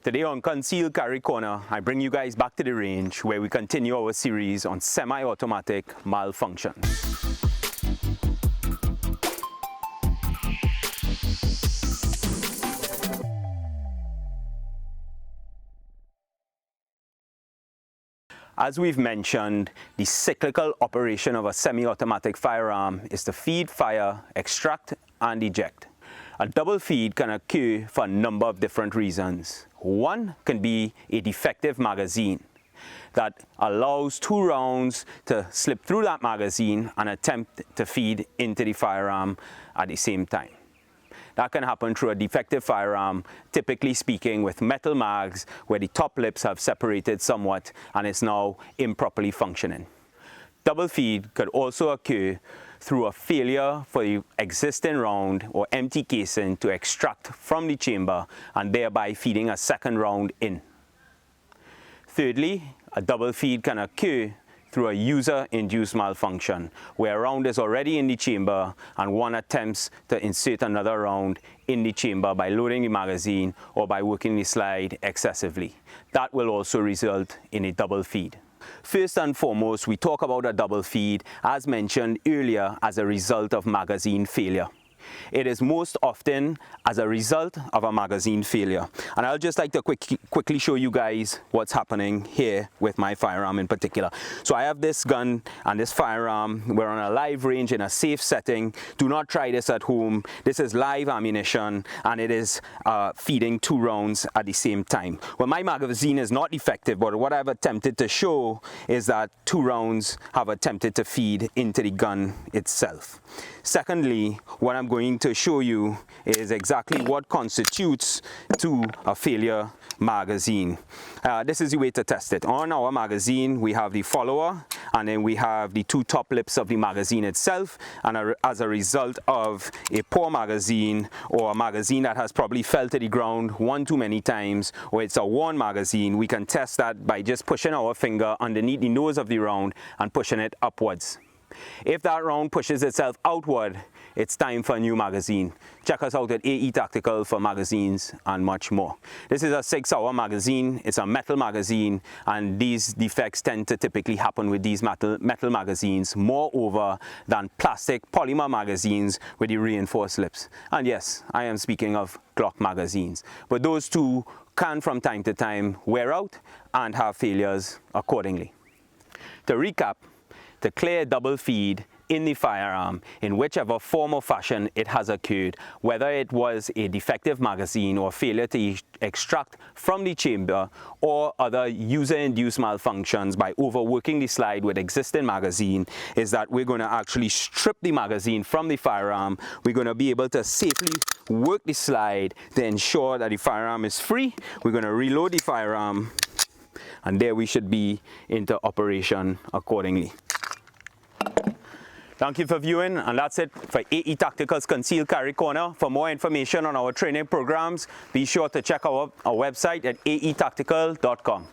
Today on Concealed Carry Corner, I bring you guys back to the range where we continue our series on semi-automatic malfunctions. As we've mentioned, the cyclical operation of a semi-automatic firearm is to feed, fire, extract, and eject. A double feed can occur for a number of different reasons. One can be a defective magazine that allows 2 rounds to slip through that magazine and attempt to feed into the firearm at the same time. That can happen through a defective firearm, typically speaking with metal mags where the top lips have separated somewhat and is now improperly functioning. Double feed could also occur through a failure for the existing round or empty casing to extract from the chamber and thereby feeding a second round in. Thirdly, a double feed can occur through a user-induced malfunction, where a round is already in the chamber and one attempts to insert another round in the chamber by loading the magazine or by working the slide excessively. That will also result in a double feed. First and foremost, we talk about a double feed, as mentioned earlier, as a result of magazine failure. It is most often as a result of a magazine failure. And I'll just like to quickly show you guys what's happening here with my firearm in particular. So I have this gun and this firearm. We're on a live range in a safe setting. Do not try this at home. This is live ammunition and it is feeding 2 rounds at the same time. Well, my magazine is not defective, but what I've attempted to show is that 2 rounds have attempted to feed into the gun itself. Secondly, what I'm going to show you is exactly what constitutes to a failure magazine. This is the way to test it. On our magazine, we have the follower, and then we have the 2 top lips of the magazine itself, and as a result of a poor magazine or a magazine that has probably fell to the ground one too many times, or it's a worn magazine, we can test that by just pushing our finger underneath the nose of the round and pushing it upwards. If that round pushes itself outward, it's time for a new magazine. Check us out at AE Tactical for magazines and much more. This is a 6-hour magazine. It's a metal magazine, and these defects tend to typically happen with these metal magazines more over than plastic polymer magazines with the reinforced lips. And yes, I am speaking of Glock magazines. But those two can from time to time wear out and have failures accordingly. To recap, to clear double feed in the firearm in whichever form or fashion it has occurred, whether it was a defective magazine or failure to extract from the chamber or other user-induced malfunctions by overworking the slide with existing magazine, is that we're going to actually strip the magazine from the firearm. We're going to be able to safely work the slide to ensure that the firearm is free. We're going to reload the firearm, and there we should be into operation accordingly. Thank you for viewing, and that's it for AE Tactical's Concealed Carry Corner. For more information on our training programs, be sure to check our website at aetactical.com.